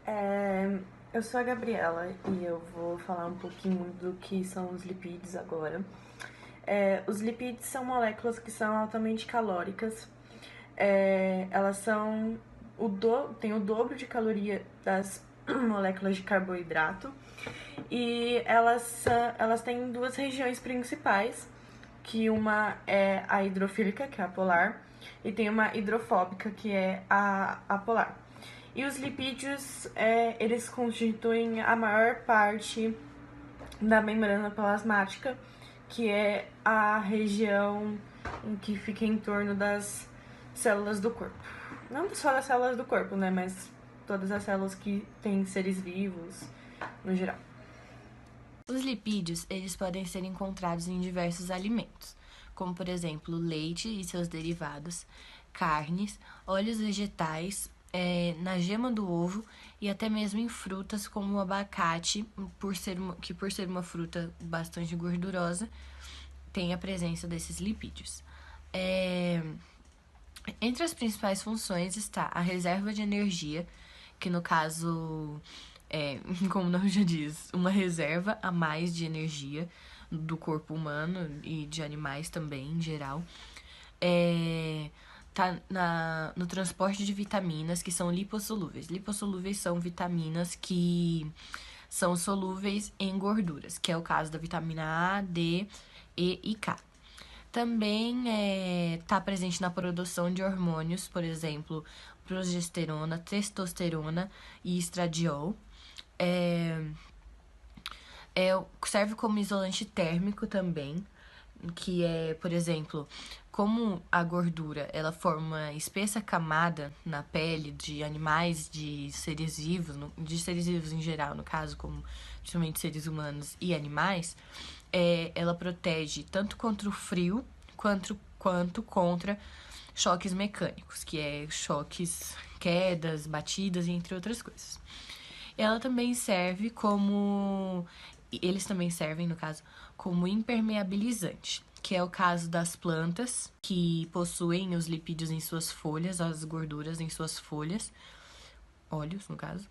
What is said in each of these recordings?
É, eu sou a Gabriela e eu vou falar um pouquinho do que são os lipídios agora. Os lipídios são moléculas que são altamente calóricas. Elas são têm o dobro de caloria das moléculas de carboidrato e elas têm duas regiões principais, que uma é a hidrofílica, que é a polar, e tem uma hidrofóbica, que é a apolar. E os lipídios, eles constituem a maior parte da membrana plasmática, que é a região em que fica em torno das células do corpo. Não só das células do corpo, né, mas todas as células que têm seres vivos, no geral. Os lipídios, eles podem ser encontrados em diversos alimentos, como por exemplo leite e seus derivados, carnes, óleos vegetais, na gema do ovo e até mesmo em frutas como o abacate, que por ser uma fruta bastante gordurosa, tem a presença desses lipídios. Entre as principais funções está a reserva de energia, que no caso como o nome já diz, uma reserva a mais de energia do corpo humano e de animais também, em geral. Tá no transporte de vitaminas que são lipossolúveis. Lipossolúveis são vitaminas que são solúveis em gorduras, que é o caso da vitamina A, D, E e K. Também está presente na produção de hormônios, por exemplo, progesterona, testosterona e estradiol. Serve como isolante térmico também, que é, por exemplo, como a gordura ela forma uma espessa camada na pele de animais, de seres vivos, de seres vivos em geral, no caso, como principalmente seres humanos e animais, ela protege tanto contra o frio quanto contra choques mecânicos, que é choques, quedas, batidas, entre outras coisas. Ela também serve como. Eles também servem, no caso, como impermeabilizante, que é o caso das plantas que possuem os lipídios em suas folhas, as gorduras em suas folhas, óleos, no caso.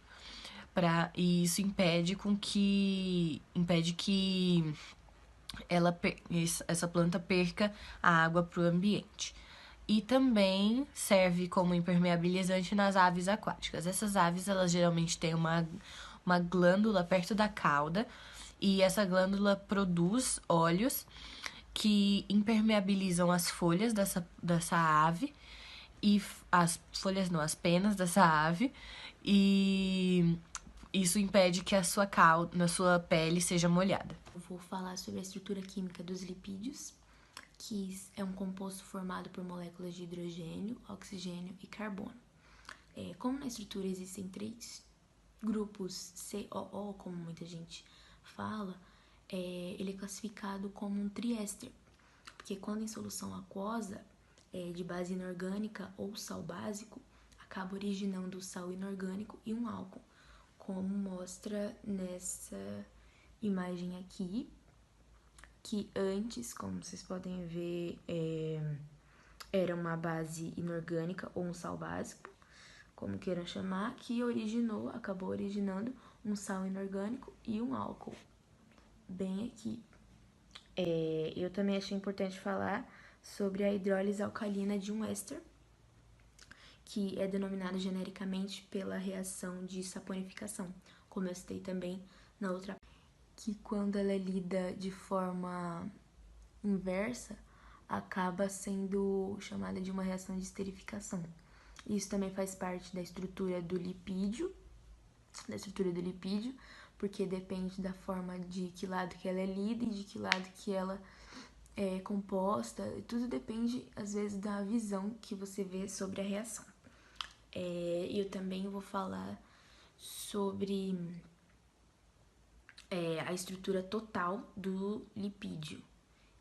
E isso impede que essa planta perca a água para o ambiente. E também serve como impermeabilizante nas aves aquáticas. Essas aves, elas geralmente têm uma glândula perto da cauda e essa glândula produz óleos que impermeabilizam as folhas dessa ave e as folhas não, as penas dessa ave e isso impede que na sua pele seja molhada. Eu vou falar sobre a estrutura química dos lipídios, que é um composto formado por moléculas de hidrogênio, oxigênio e carbono. Como na estrutura existem três grupos COO, como muita gente fala, ele é classificado como um triéster, porque quando em solução aquosa, de base inorgânica ou sal básico, acaba originando o sal inorgânico e um álcool, como mostra nessa imagem aqui, que antes, como vocês podem ver, era uma base inorgânica ou um sal básico, como queiram chamar, que acabou originando um sal inorgânico e um álcool, bem aqui. Eu também achei importante falar sobre a hidrólise alcalina de um éster, que é denominado genericamente pela reação de saponificação, como eu citei também na outra, que quando ela é lida de forma inversa, acaba sendo chamada de uma reação de esterificação. Isso também faz parte da estrutura do lipídio, porque depende da forma de que lado que ela é lida e de que lado que ela é composta. Tudo depende, às vezes, da visão que você vê sobre a reação. Eu também vou falar sobre a estrutura total do lipídio,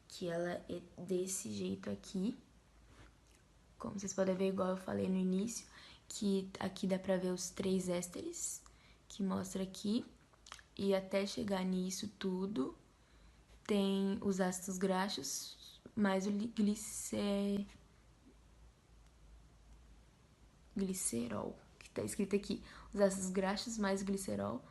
que ela é desse jeito aqui. Como vocês podem ver, igual eu falei no início, que aqui dá pra ver os 3 ésteres, que mostra aqui. E até chegar nisso tudo, tem os ácidos graxos, mais o glicerol, que tá escrito aqui, os ácidos graxos mais glicerol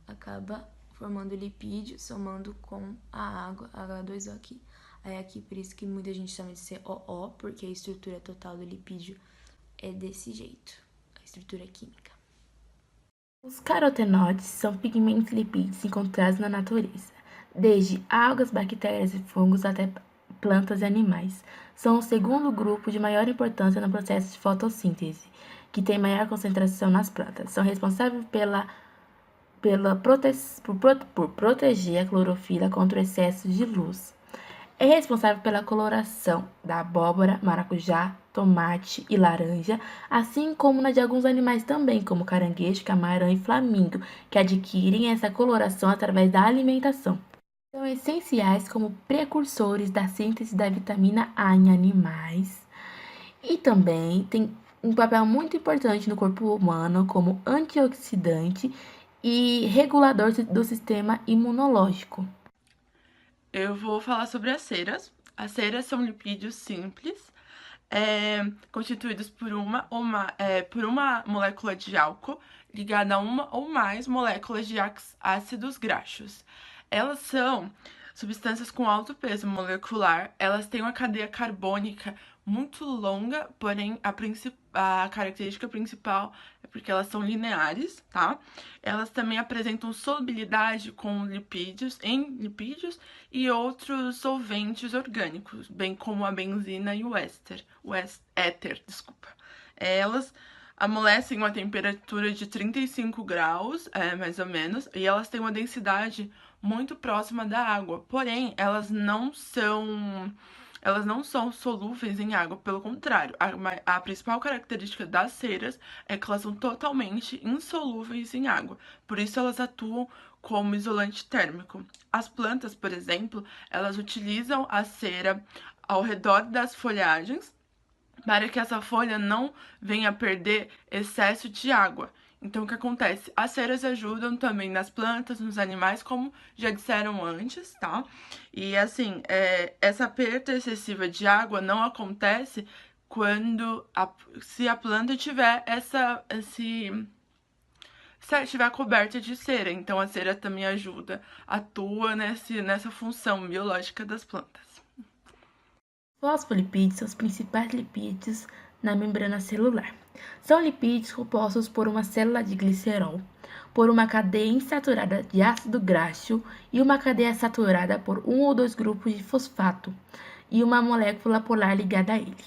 acaba formando lipídio, somando com a água, H2O aqui. Aí aqui, por isso que muita gente chama de COO, porque a estrutura total do lipídio é desse jeito, a estrutura química. Os carotenoides são pigmentos lipídicos encontrados na natureza, desde algas, bactérias e fungos até plantas e animais. São o segundo grupo de maior importância no processo de fotossíntese, que tem maior concentração nas plantas. São responsáveis por proteger a clorofila contra o excesso de luz. É responsável pela coloração da abóbora, maracujá, tomate e laranja, assim como na de alguns animais também, como caranguejo, camarão e flamingo, que adquirem essa coloração através da alimentação. São essenciais como precursores da síntese da vitamina A em animais e também tem um papel muito importante no corpo humano como antioxidante e regulador do sistema imunológico. Eu vou falar sobre as ceras. As ceras são lipídios simples, constituídos por uma molécula de álcool ligada a uma ou mais moléculas de ácidos graxos. Elas são substâncias com alto peso molecular, elas têm uma cadeia carbônica muito longa, porém a característica principal é porque elas são lineares, tá? Elas também apresentam solubilidade em lipídios e outros solventes orgânicos, bem como a benzina e o éter, desculpa. Elas amolecem a uma temperatura de 35 graus, mais ou menos, e elas têm uma densidade muito próxima da água, porém, elas não são solúveis em água, pelo contrário, a principal característica das ceras é que elas são totalmente insolúveis em água, por isso elas atuam como isolante térmico. As plantas, por exemplo, elas utilizam a cera ao redor das folhagens para que essa folha não venha a perder excesso de água. Então, o que acontece? As ceras ajudam também nas plantas, nos animais, como já disseram antes, tá? E, assim, essa perda excessiva de água não acontece se a planta tiver se estiver coberta de cera. Então, a cera também atua nessa função biológica das plantas. Fosfolipídios são os principais lipídios na membrana celular. São lipídios compostos por uma célula de glicerol, por uma cadeia insaturada de ácido graxo e uma cadeia saturada por um ou dois grupos de fosfato e uma molécula polar ligada a ele.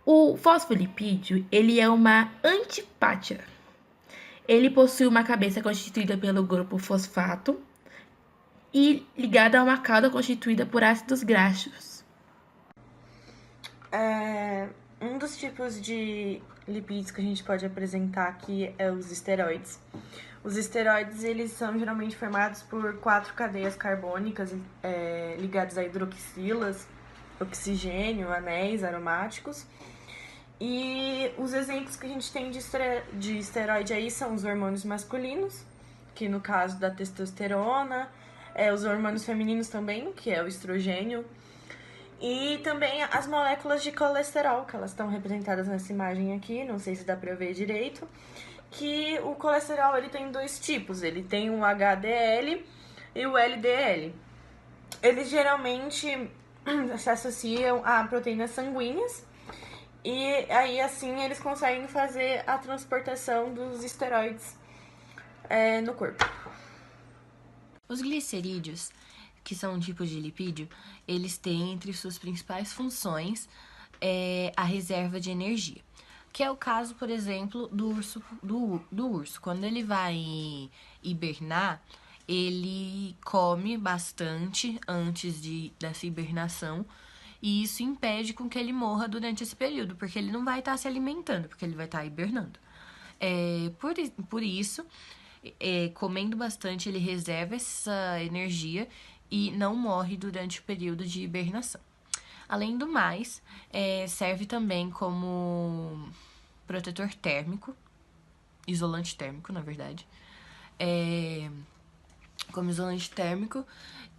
O fosfolipídio, ele é uma antipátia. Ele possui uma cabeça constituída pelo grupo fosfato e ligada a uma cauda constituída por ácidos graxos. Um dos tipos de lipídios que a gente pode apresentar aqui é os esteroides. Os esteroides, eles são geralmente formados por 4 cadeias carbônicas ligadas a hidroxilas, oxigênio, anéis aromáticos. E os exemplos que a gente tem de esteroide aí são os hormônios masculinos, que no caso da testosterona, os hormônios femininos também, que é o estrogênio, e também as moléculas de colesterol, que elas estão representadas nessa imagem aqui, não sei se dá pra ver direito, que o colesterol ele tem 2 tipos, ele tem o HDL e o LDL. Eles geralmente se associam a proteínas sanguíneas, e aí assim eles conseguem fazer a transportação dos esteroides no corpo. Os glicerídeos, que são um tipo de lipídio, eles têm entre suas principais funções a reserva de energia. Que é o caso, por exemplo, do urso. Quando ele vai hibernar, ele come bastante antes dessa hibernação, e isso impede com que ele morra durante esse período, porque ele não vai estar se alimentando, porque ele vai estar hibernando. Por isso, comendo bastante, ele reserva essa energia e não morre durante o período de hibernação. Além do mais, serve também como protetor térmico, isolante térmico, na verdade, como isolante térmico,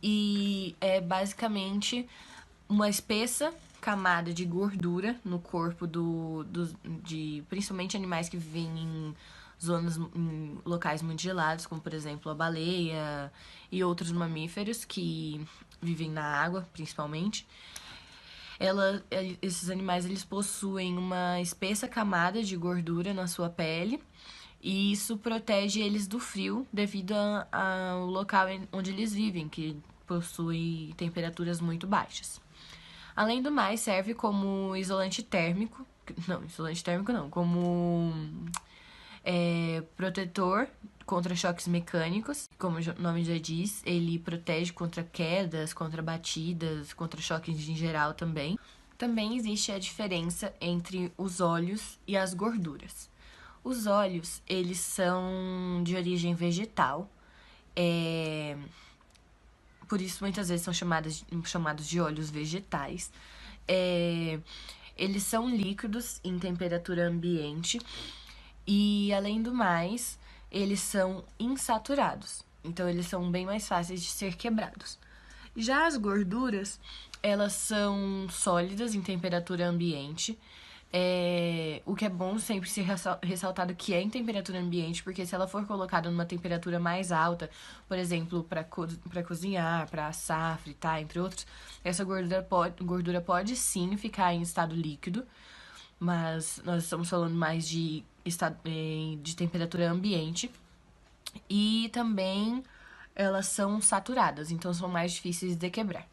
e é basicamente uma espessa camada de gordura no corpo de principalmente animais que vivem em em locais muito gelados, como por exemplo a baleia e outros mamíferos que vivem na água, principalmente. Esses animais eles possuem uma espessa camada de gordura na sua pele e isso protege eles do frio devido ao local onde eles vivem, que possui temperaturas muito baixas. Além do mais, serve como isolante térmico. Não, isolante térmico não. Como protetor contra choques mecânicos. Como o nome já diz, ele protege contra quedas, contra batidas, contra choques em geral também. Também existe a diferença entre os óleos e as gorduras. Os óleos, eles são de origem vegetal. Por isso, muitas vezes, são chamados de óleos vegetais. Eles são líquidos em temperatura ambiente e, além do mais, eles são insaturados. Então, eles são bem mais fáceis de ser quebrados. Já as gorduras, elas são sólidas em temperatura ambiente. O que é bom sempre ser ressaltado que é em temperatura ambiente, porque se ela for colocada numa temperatura mais alta, por exemplo, para cozinhar, para assar, fritar, entre outros, essa gordura pode sim ficar em estado líquido, mas nós estamos falando mais de temperatura ambiente. E também elas são saturadas, então são mais difíceis de quebrar.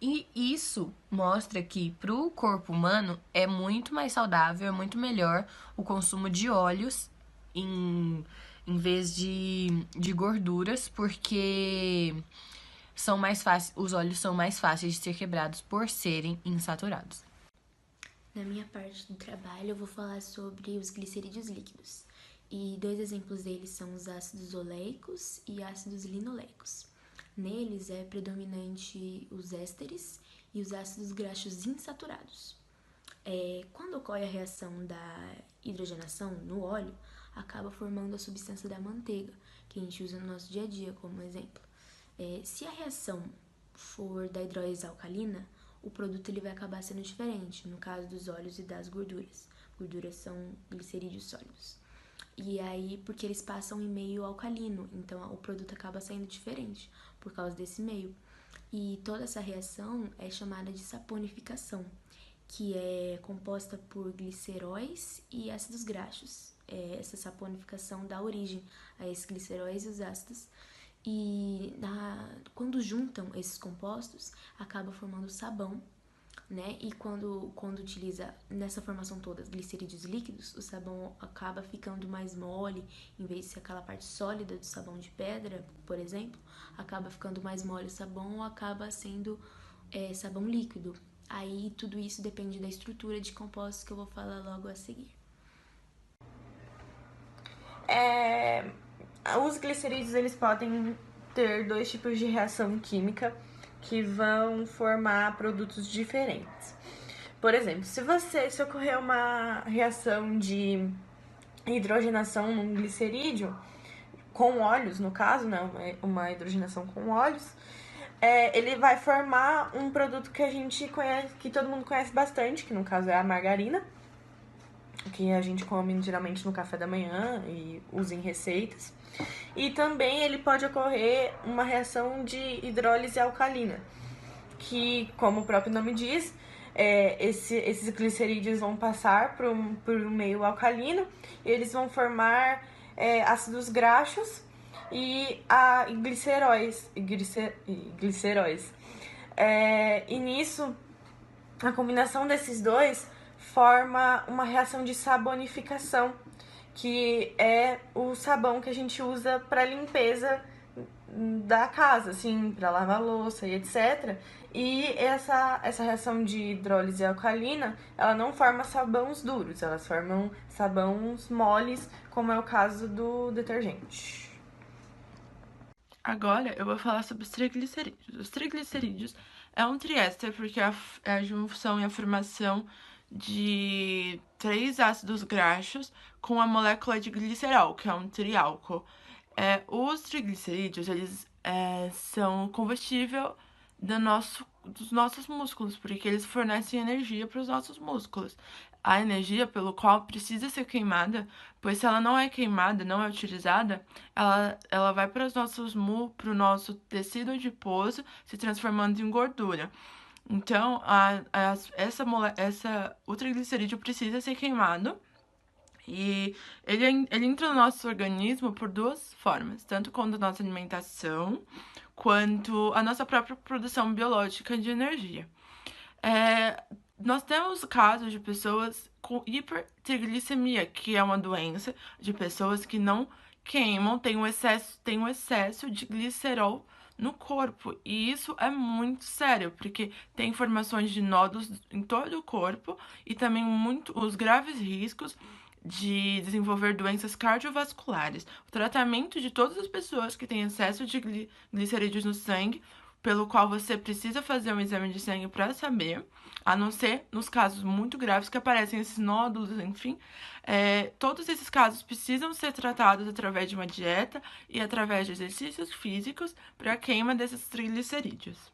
E isso mostra que para o corpo humano é muito mais saudável, é muito melhor o consumo de óleos em vez de gorduras, porque os óleos são mais fáceis de ser quebrados por serem insaturados. Na minha parte do trabalho, eu vou falar sobre os glicerídeos líquidos. E 2 exemplos deles são os ácidos oleicos e ácidos linoleicos. Neles é predominante os ésteres e os ácidos graxos insaturados. Quando ocorre a reação da hidrogenação no óleo, acaba formando a substância da manteiga, que a gente usa no nosso dia a dia como exemplo. Se a reação for da hidrólise alcalina, o produto ele vai acabar sendo diferente, no caso dos óleos e das gorduras. Gorduras são glicerídeos sólidos. E aí, porque eles passam em meio alcalino, então o produto acaba saindo diferente por causa desse meio. E toda essa reação é chamada de saponificação, que é composta por gliceróis e ácidos graxos. Essa saponificação dá origem a esses gliceróis e os ácidos. E quando juntam esses compostos, acaba formando sabão, né? E quando utiliza nessa formação toda glicerídeos líquidos, o sabão acaba ficando mais mole, em vez de ser aquela parte sólida do sabão de pedra, por exemplo, acaba ficando mais mole o sabão ou acaba sendo sabão líquido. Aí tudo isso depende da estrutura de compostos que eu vou falar logo a seguir. Os glicerídeos, eles podem ter 2 tipos de reação química que vão formar produtos diferentes. Por exemplo, se ocorrer uma reação de hidrogenação num glicerídeo, com óleos, no caso, né, uma hidrogenação com óleos, ele vai formar um produto que a gente conhece, que todo mundo conhece bastante, que no caso é a margarina, que a gente come geralmente no café da manhã e usa em receitas. E também ele pode ocorrer uma reação de hidrólise alcalina, que, como o próprio nome diz, esses glicerídeos vão passar por um meio alcalino e eles vão formar ácidos graxos e gliceróis. E nisso, a combinação desses dois forma uma reação de sabonificação, que é o sabão que a gente usa para limpeza da casa, assim, para lavar louça e etc. E essa reação de hidrólise alcalina, ela não forma sabões duros, elas formam sabões moles, como é o caso do detergente. Agora eu vou falar sobre os triglicerídeos. Os triglicerídeos é um triéster porque é a junção e a formação de 3 ácidos graxos com a molécula de glicerol, que é um triálcool. Os triglicerídeos, eles são combustível dos nossos músculos, porque eles fornecem energia para os nossos músculos. A energia pelo qual precisa ser queimada, pois se ela não é queimada, não é utilizada, ela vai para o nosso tecido adiposo, se transformando em gordura. Então, o triglicerídeo precisa ser queimado e ele entra no nosso organismo por duas formas, tanto com a nossa alimentação, quanto a nossa própria produção biológica de energia. Nós temos casos de pessoas com hipertriglicemia, que é uma doença de pessoas que não queimam, tem um excesso de glicerol no corpo. E isso é muito sério, porque tem informações de nódulos em todo o corpo e também os graves riscos de desenvolver doenças cardiovasculares. O tratamento de todas as pessoas que têm excesso de glicerídeos no sangue, pelo qual você precisa fazer um exame de sangue para saber, a não ser nos casos muito graves que aparecem esses nódulos, enfim. Todos esses casos precisam ser tratados através de uma dieta e através de exercícios físicos para a queima desses triglicerídeos.